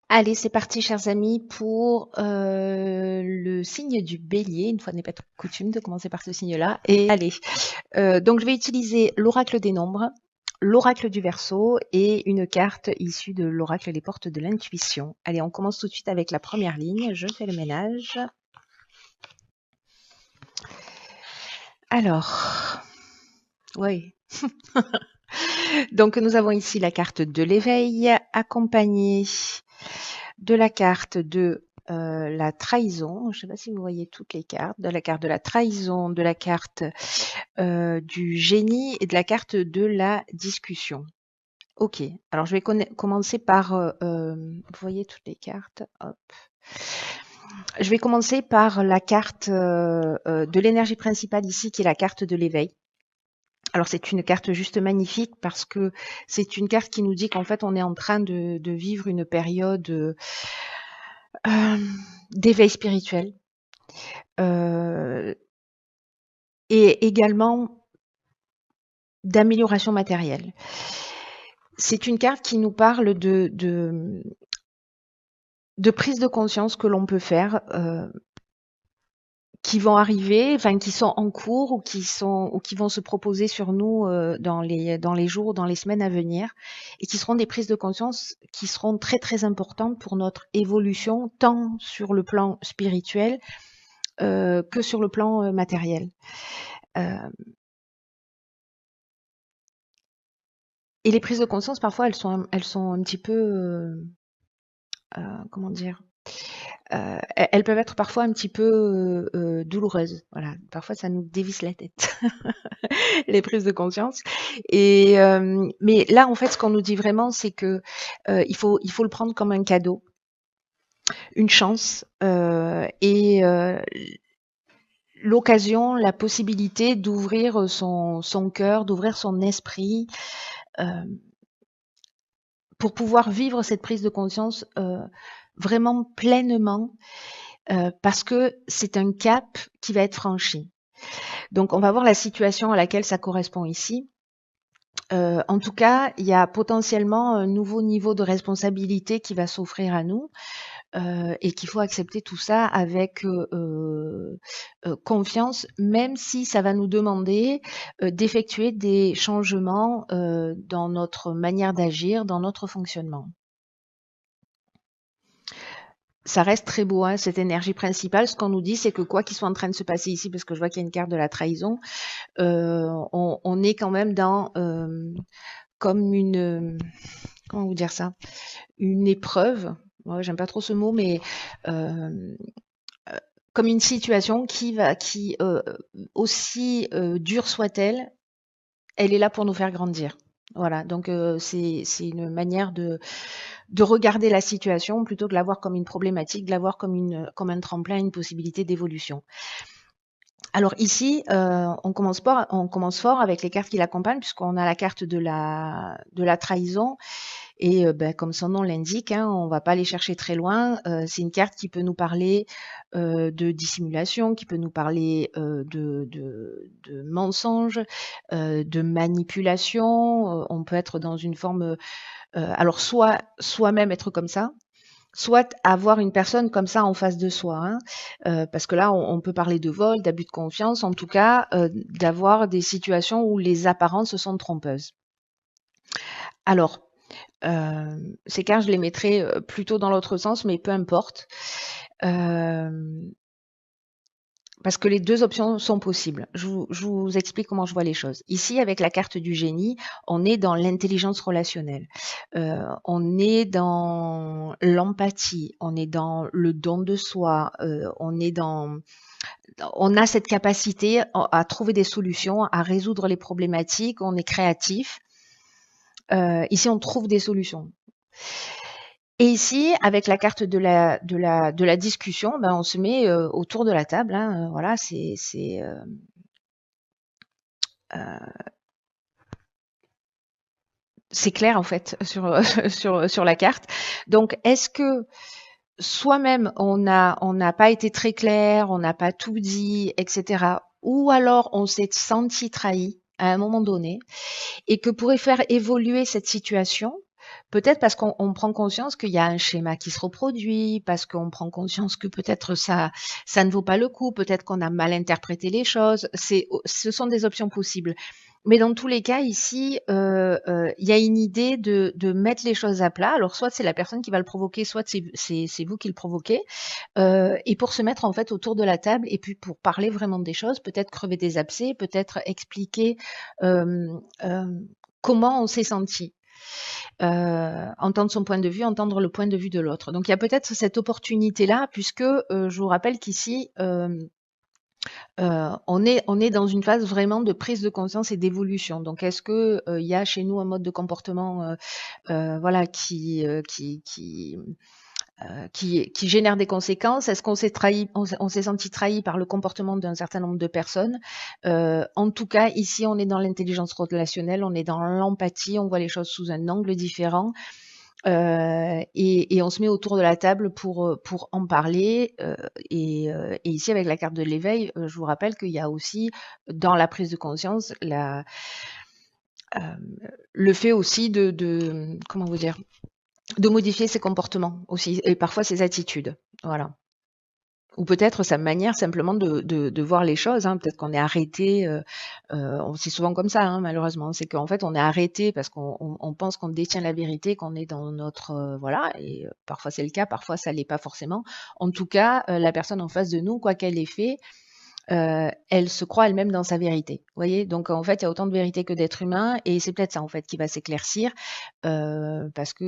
Allez, c'est parti, chers amis, pour le signe du bélier. Une fois n'est pas coutume de commencer par ce signe-là. Et allez, donc je vais utiliser l'oracle des nombres, l'oracle du Verseau et une carte issue de l'oracle des portes de l'intuition. Allez, on commence tout de suite avec la première ligne. Je fais le ménage. Alors, oui. Donc nous avons ici la carte de l'éveil accompagnée de la carte de la trahison. Je ne sais pas si vous voyez toutes les cartes. De la carte de la trahison, de la carte du génie et de la carte de la discussion. Ok, alors je vais commencer par... vous voyez toutes les cartes. Hop. Je vais commencer par la carte de l'énergie principale ici, qui est la carte de l'éveil. Alors c'est une carte juste magnifique parce que c'est une carte qui nous dit qu'en fait on est en train de vivre une période d'éveil spirituel et également d'amélioration matérielle. C'est une carte qui nous parle de prise de conscience que l'on peut faire, qui vont arriver, enfin qui sont en cours ou qui vont se proposer sur nous dans les jours, dans les semaines à venir, et qui seront des prises de conscience qui seront très très importantes pour notre évolution, tant sur le plan spirituel que sur le plan matériel. Et les prises de conscience, parfois, elles sont un petit peu, comment dire, elles peuvent être parfois un petit peu douloureuses. Voilà, parfois ça nous dévisse la tête, les prises de conscience. Et mais là, en fait, ce qu'on nous dit vraiment, c'est que il faut le prendre comme un cadeau, une chance et l'occasion, la possibilité d'ouvrir son cœur, d'ouvrir son esprit euh, pour pouvoir vivre cette prise de conscience vraiment pleinement parce que c'est un cap qui va être franchi. Donc on va voir la situation à laquelle ça correspond ici. En tout cas, il y a potentiellement un nouveau niveau de responsabilité qui va s'offrir à nous et qu'il faut accepter tout ça avec confiance, même si ça va nous demander d'effectuer des changements dans notre manière d'agir, dans notre fonctionnement. Ça reste très beau, hein, cette énergie principale. Ce qu'on nous dit, c'est que quoi qu'il soit en train de se passer ici, parce que je vois qu'il y a une carte de la trahison, on est quand même dans comme une, comment vous dire ça, une épreuve. Ouais, j'aime pas trop ce mot, mais comme une situation qui aussi dure soit-elle, elle est là pour nous faire grandir. Voilà, donc c'est une manière de regarder la situation plutôt que de la voir comme une problématique, de la voir comme un tremplin, une possibilité d'évolution. Alors ici, on commence fort avec les cartes qui l'accompagnent, puisqu'on a la carte de la trahison. Et comme son nom l'indique, hein, on ne va pas aller chercher très loin. C'est une carte qui peut nous parler de dissimulation, qui peut nous parler de mensonge, de manipulation. On peut être dans une forme, alors soit soi-même être comme ça, soit avoir une personne comme ça en face de soi, hein, parce que là, on peut parler de vol, d'abus de confiance, en tout cas, d'avoir des situations où les apparences sont trompeuses. Alors, ces cartes, je les mettrais plutôt dans l'autre sens, mais peu importe. Parce que les deux options sont possibles. Je vous explique comment je vois les choses. Ici, avec la carte du génie, on est dans l'intelligence relationnelle. On est dans l'empathie, on est dans le don de soi, on a cette capacité à trouver des solutions, à résoudre les problématiques, on est créatif. Ici, on trouve des solutions. Et ici, avec la carte de la discussion, ben, on se met autour de la table. Hein, voilà, c'est clair en fait sur la carte. Donc, est-ce que soi-même on n'a pas été très clair, on n'a pas tout dit, etc. Ou alors on s'est senti trahi à un moment donné et que pourrait faire évoluer cette situation, Peut-être parce qu'on prend conscience qu'il y a un schéma qui se reproduit, parce qu'on prend conscience que peut-être ça ne vaut pas le coup, peut-être qu'on a mal interprété les choses. Ce sont des options possibles. Mais dans tous les cas, ici, il y a une idée de mettre les choses à plat. Alors, soit c'est la personne qui va le provoquer, soit c'est vous qui le provoquez. Et pour se mettre en fait autour de la table et puis pour parler vraiment des choses, peut-être crever des abcès, peut-être expliquer euh, euh, comment on s'est senti. Entendre son point de vue, entendre le point de vue de l'autre. Donc il y a peut-être cette opportunité-là, puisque je vous rappelle qu'ici, on est dans une phase vraiment de prise de conscience et d'évolution. Donc est-ce que il y a chez nous un mode de comportement voilà, qui génère des conséquences? Est-ce qu'on s'est trahi, on s'est senti trahi par le comportement d'un certain nombre de personnes? En tout cas, ici, on est dans l'intelligence relationnelle, on est dans l'empathie, on voit les choses sous un angle différent. Et on se met autour de la table pour en parler. Et ici, avec la carte de l'éveil, je vous rappelle qu'il y a aussi, dans la prise de conscience, le fait aussi comment vous dire, de modifier ses comportements aussi, et parfois ses attitudes. Voilà. Ou peut-être sa manière simplement de voir les choses. Hein. Peut-être qu'on est arrêté, c'est souvent comme ça, hein, malheureusement. C'est qu'en fait, on est arrêté parce qu'on pense qu'on détient la vérité, qu'on est dans notre... voilà, et parfois c'est le cas, parfois ça l'est pas forcément. En tout cas, la personne en face de nous, quoi qu'elle ait fait, elle se croit elle-même dans sa vérité. Vous voyez, donc en fait, il y a autant de vérité que d'êtres humains, et c'est peut-être ça en fait qui va s'éclaircir, parce qu'à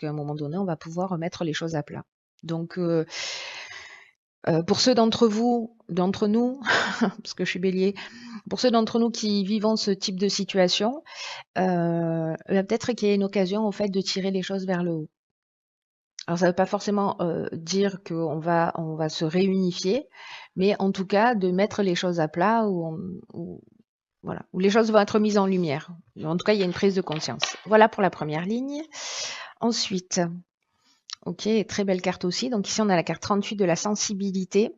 un moment donné, on va pouvoir remettre les choses à plat. Donc, pour ceux d'entre nous, parce que je suis bélier, pour ceux d'entre nous qui vivons ce type de situation, peut-être qu'il y a une occasion en fait de tirer les choses vers le haut. Alors ça ne veut pas forcément dire qu'on va se réunifier, mais en tout cas de mettre les choses à plat voilà, où les choses vont être mises en lumière. En tout cas, il y a une prise de conscience. Voilà pour la première ligne. Ensuite, ok, très belle carte aussi. Donc ici, on a la carte 38 de la sensibilité,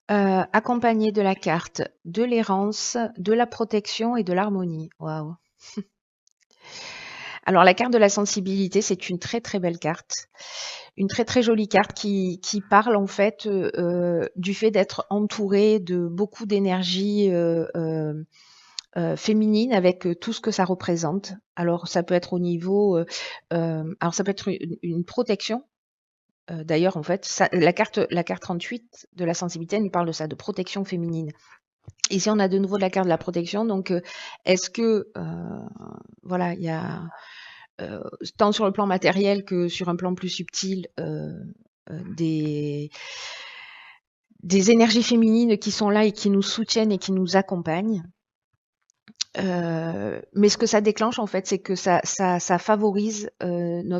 accompagnée de la carte de l'errance, de la protection et de l'harmonie. Waouh! Alors la carte de la sensibilité, c'est une très très belle carte, une très très jolie carte qui parle en fait du fait d'être entouré de beaucoup d'énergie féminine avec tout ce que ça représente. Alors ça peut être au niveau, alors ça peut être une protection. D'ailleurs, en fait, la carte 38 de la sensibilité nous parle de ça, de protection féminine. Ici, on a de nouveau de la carte de la protection. Donc, est-ce que, voilà, il y a tant sur le plan matériel que sur un plan plus subtil, des énergies féminines qui sont là et qui nous soutiennent et qui nous accompagnent. Mais ce que ça déclenche, en fait, c'est que ça favorise qu'on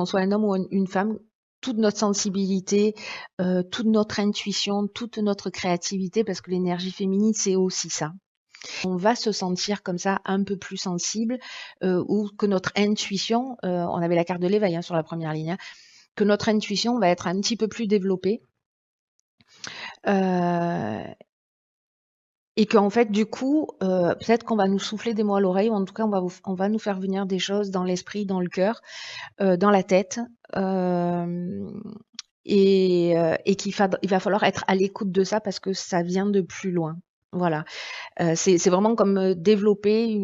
soit un homme ou une femme, toute notre sensibilité, toute notre intuition, toute notre créativité, parce que l'énergie féminine, c'est aussi ça. On va se sentir comme ça un peu plus sensible, ou que notre intuition, on avait la carte de l'éveil sur la première ligne, que notre intuition va être un petit peu plus développée. Et qu'en fait, du coup, peut-être qu'on va nous souffler des mots à l'oreille, ou en tout cas, on va nous faire venir des choses dans l'esprit, dans le cœur, dans la tête, et il va falloir être à l'écoute de ça parce que ça vient de plus loin. Voilà. C'est vraiment comme développer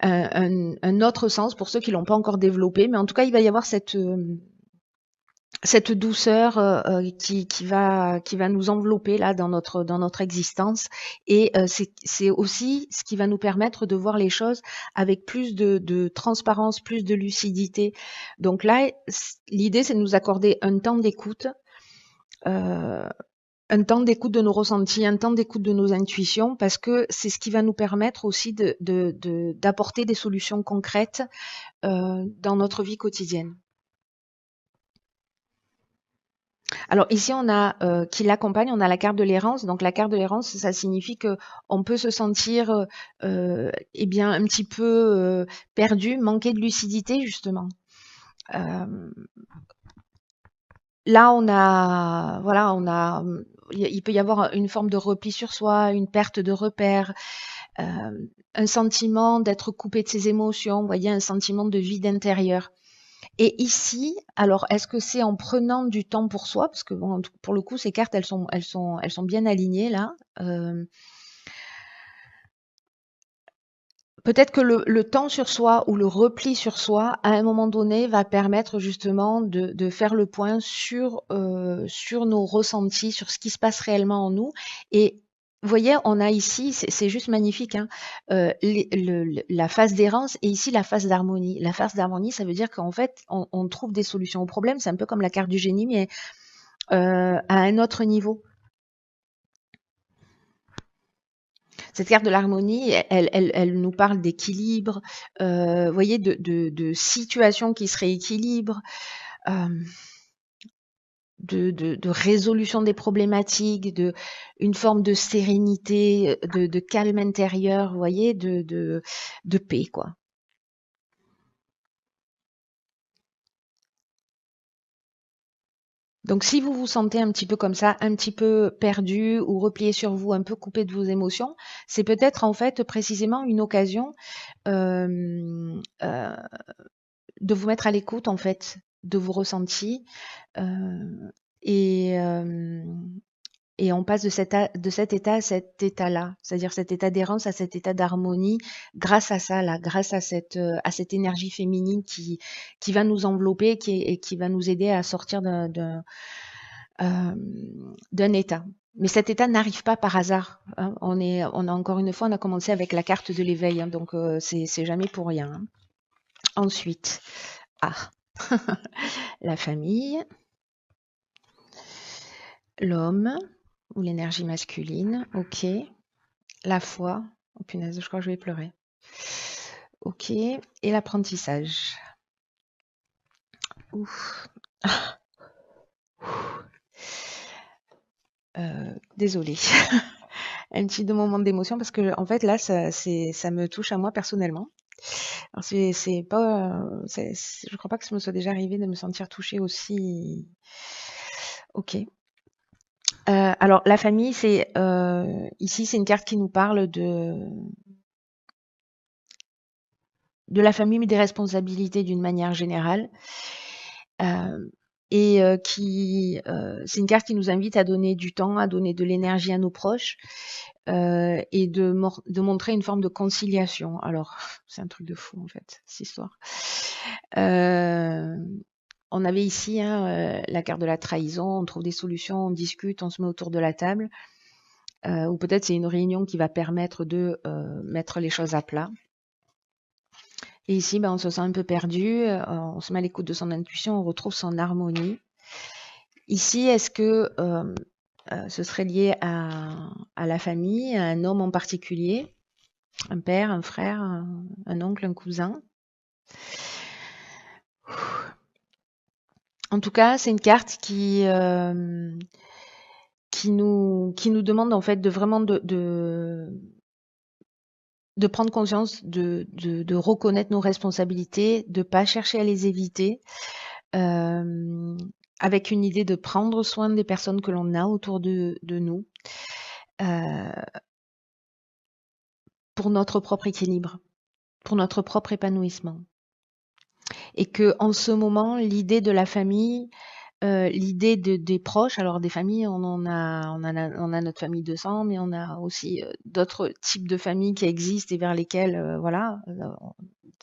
un autre sens pour ceux qui l'ont pas encore développé, mais en tout cas, il va y avoir cette douceur qui va nous envelopper là dans notre existence, et c'est aussi ce qui va nous permettre de voir les choses avec plus de transparence, plus de lucidité. Donc là, l'idée, c'est de nous accorder un temps d'écoute, de nos ressentis, un temps d'écoute de nos intuitions, parce que c'est ce qui va nous permettre aussi d'apporter des solutions concrètes dans notre vie quotidienne. Alors ici, on a qui l'accompagne, on a la carte de l'errance. Donc la carte de l'errance, ça signifie que on peut se sentir eh bien un petit peu perdu, manquer de lucidité justement. Là, il peut y avoir une forme de repli sur soi, une perte de repères. un sentiment d'être coupé de ses émotions, vous voyez, un sentiment de vide intérieur. Et ici, alors, est-ce que c'est en prenant du temps pour soi, parce que bon, pour le coup, ces cartes, elles sont bien alignées là. Peut-être que le temps sur soi ou le repli sur soi, à un moment donné, va permettre justement de faire le point sur nos ressentis, sur ce qui se passe réellement en nous. Et vous voyez, on a ici, c'est juste magnifique, hein, la phase d'errance et ici la phase d'harmonie. La phase d'harmonie, ça veut dire qu'en fait, on trouve des solutions aux problèmes. C'est un peu comme la carte du génie, mais à un autre niveau. Cette carte de l'harmonie, elle nous parle d'équilibre, vous voyez, de situations qui se rééquilibrent, de résolution des problématiques, une forme de sérénité, de calme intérieur, vous voyez, de paix, quoi. Donc si vous vous sentez un petit peu comme ça, un petit peu perdu ou replié sur vous, un peu coupé de vos émotions, c'est peut-être en fait précisément une occasion euh, euh, de vous mettre à l'écoute en fait de vos ressentis et et on passe de cet état à cet état-là, c'est-à-dire cet état d'errance à cet état d'harmonie, grâce à ça, là, grâce à cette énergie féminine qui va nous envelopper et qui va nous aider à sortir d'un état. Mais cet état n'arrive pas par hasard, hein. On a encore une fois, on a commencé avec la carte de l'éveil, hein, donc c'est jamais pour rien, hein. Ensuite, la famille, l'homme ou l'énergie masculine, ok. La foi, oh punaise, je crois que je vais pleurer. Ok, et l'apprentissage. Ouf. Désolée. Un petit moment d'émotion parce que en fait là, ça me touche à moi personnellement. Alors c'est pas, je crois pas que ça me soit déjà arrivé de me sentir touchée aussi. Ok. Alors la famille, ici c'est une carte qui nous parle de la famille, mais des responsabilités d'une manière générale. C'est une carte qui nous invite à donner du temps, à donner de l'énergie à nos proches et de montrer une forme de conciliation. Alors, c'est un truc de fou en fait, cette histoire. On avait ici la carte de la trahison, on trouve des solutions, on discute, on se met autour de la table. Ou peut-être c'est une réunion qui va permettre de mettre les choses à plat. Et ici, on se sent un peu perdu, on se met à l'écoute de son intuition, on retrouve son harmonie. Ici, est-ce que ce serait lié à la famille, à un homme en particulier, un père, un frère, un oncle, un cousin? En tout cas, c'est une carte qui nous demande en fait de vraiment de prendre conscience, de reconnaître nos responsabilités, de pas chercher à les éviter, avec une idée de prendre soin des personnes que l'on a autour de nous, pour notre propre équilibre, pour notre propre épanouissement. Et que en ce moment, l'idée de la famille, l'idée des proches, alors des familles, on a notre famille de sang, mais on a aussi d'autres types de familles qui existent et vers lesquelles, voilà,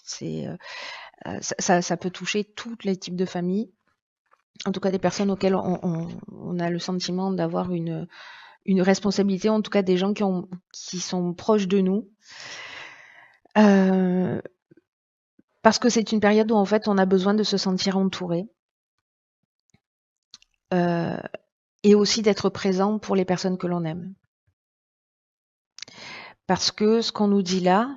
ça peut toucher tous les types de familles. En tout cas, des personnes auxquelles on a le sentiment d'avoir une responsabilité, en tout cas des gens qui sont proches de nous. Parce que c'est une période où en fait on a besoin de se sentir entouré. Et aussi d'être présent pour les personnes que l'on aime. Parce que ce qu'on nous dit là,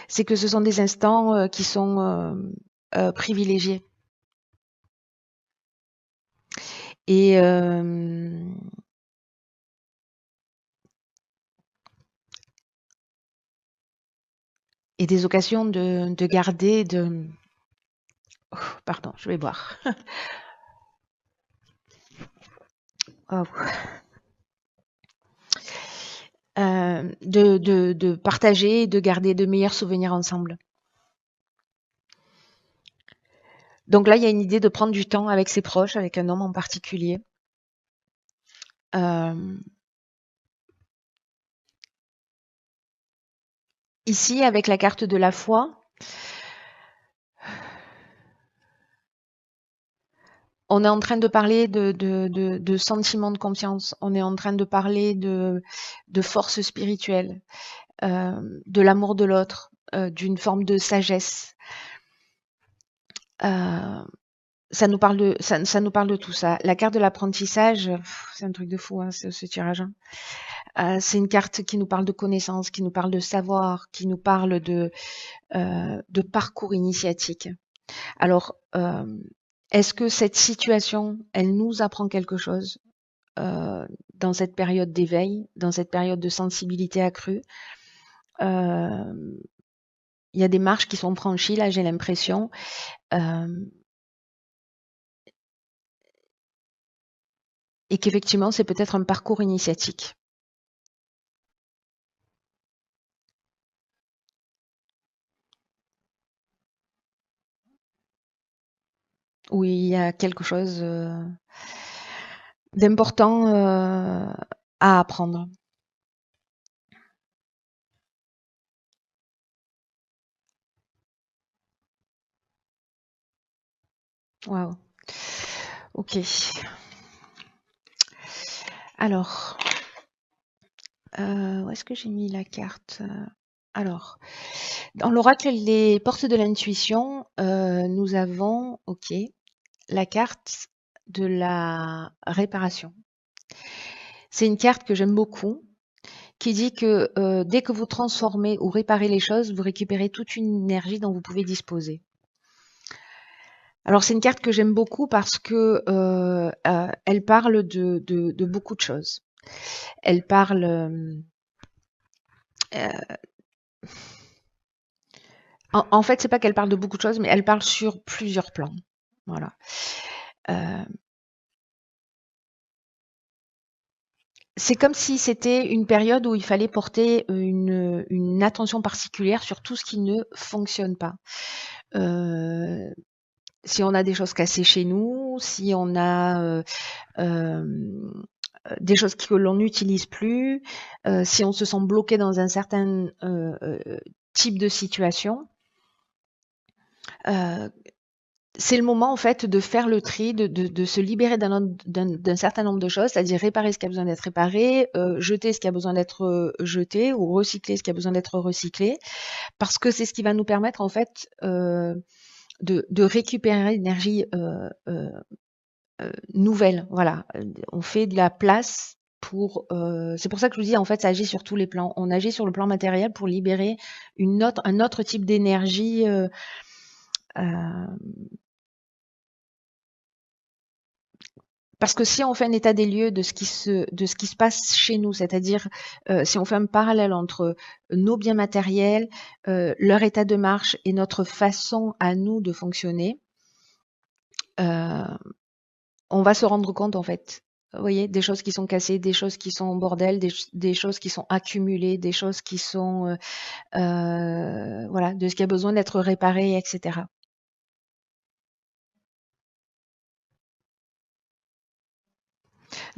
c'est que ce sont des instants qui sont privilégiés. Et des occasions de garder, oh, pardon, je vais boire. Oh. de partager et de garder de meilleurs souvenirs ensemble. Donc là, il y a une idée de prendre du temps avec ses proches, avec un homme en particulier. Ici, avec la carte de la foi, on est en train de parler de sentiments de confiance, on est en train de parler de force spirituelle, de l'amour de l'autre, d'une forme de sagesse. Ça nous parle de tout ça. La carte de l'apprentissage, c'est un truc de fou, hein, ce tirage. C'est une carte qui nous parle de connaissance, qui nous parle de savoir, qui nous parle de parcours initiatique. Alors, est-ce que cette situation, elle nous apprend quelque chose dans cette période d'éveil, dans cette période de sensibilité accrue? Il y a des marches qui sont franchies, là, j'ai l'impression. Et qu'effectivement, c'est peut-être un parcours initiatique. Où il y a quelque chose d'important à apprendre. Waouh. Ok. Alors, où est-ce que j'ai mis la carte? Alors, dans l'oracle Les portes de l'intuition, nous avons, ok, la carte de la réparation. C'est une carte que j'aime beaucoup, qui dit que dès que vous transformez ou réparez les choses, vous récupérez toute une énergie dont vous pouvez disposer. Alors c'est une carte que j'aime beaucoup parce que elle parle de beaucoup de choses. Elle parle en fait, c'est pas qu'elle parle de beaucoup de choses, mais elle parle sur plusieurs plans. Voilà. C'est comme si c'était une période où il fallait porter une attention particulière sur tout ce qui ne fonctionne pas. Si on a des choses cassées chez nous, si on a des choses que l'on n'utilise plus, si on se sent bloqué dans un certain type de situation, c'est le moment en fait de faire le tri, de se libérer d'un certain nombre de choses, c'est-à-dire réparer ce qui a besoin d'être réparé, jeter ce qui a besoin d'être jeté ou recycler ce qui a besoin d'être recyclé, parce que c'est ce qui va nous permettre en fait de récupérer l'énergie nouvelle. Voilà, on fait de la place pour. C'est pour ça que je vous dis en fait, ça agit sur tous les plans. On agit sur le plan matériel pour libérer un autre type d'énergie. Parce que si on fait un état des lieux de ce qui se passe chez nous, c'est-à-dire si on fait un parallèle entre nos biens matériels, leur état de marche et notre façon à nous de fonctionner, on va se rendre compte en fait. Vous voyez, des choses qui sont cassées, des choses qui sont en bordel, des choses qui sont accumulées, des choses qui sont voilà, de ce qui a besoin d'être réparé, etc.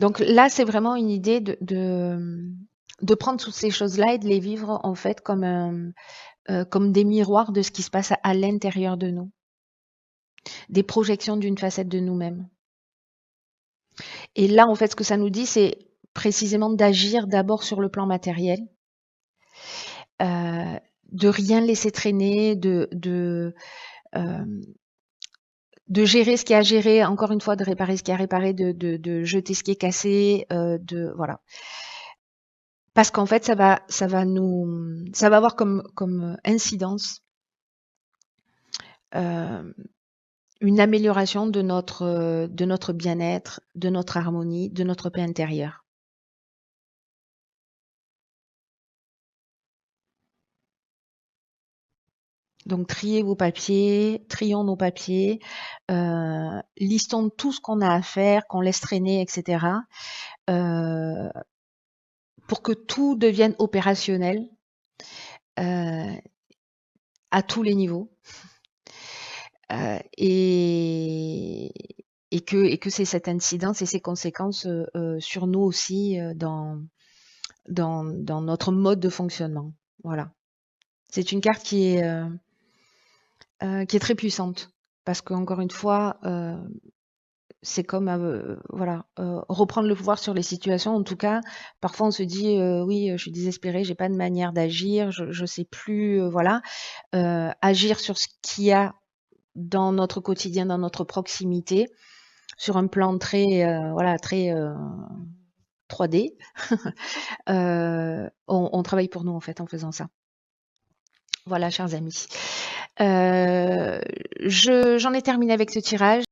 Donc là, c'est vraiment une idée de prendre toutes ces choses-là et de les vivre en fait comme des miroirs de ce qui se passe à l'intérieur de nous, des projections d'une facette de nous-mêmes. Et là, en fait, ce que ça nous dit, c'est précisément d'agir d'abord sur le plan matériel, de rien laisser traîner, de gérer ce qui est à gérer, encore une fois, de réparer ce qui est à réparer, de jeter ce qui est cassé, voilà. Parce qu'en fait, ça va avoir comme incidence une amélioration de notre bien-être, de notre harmonie, de notre paix intérieure. Donc, triez vos papiers, trions nos papiers, listons tout ce qu'on a à faire, qu'on laisse traîner, etc. pour que tout devienne opérationnel à tous les niveaux. Et, que c'est cette incidence et ses conséquences sur nous aussi dans notre mode de fonctionnement. Voilà. C'est une carte qui est très puissante parce qu'encore une fois, c'est comme voilà, reprendre le pouvoir sur les situations. En tout cas, parfois on se dit oui, je suis désespérée, j'ai pas de manière d'agir, je sais plus, voilà, agir sur ce qu'il y a dans notre quotidien, dans notre proximité, sur un plan très voilà, très 3D. On travaille pour nous en fait en faisant ça. Voilà, chers amis. J'en ai terminé avec ce tirage.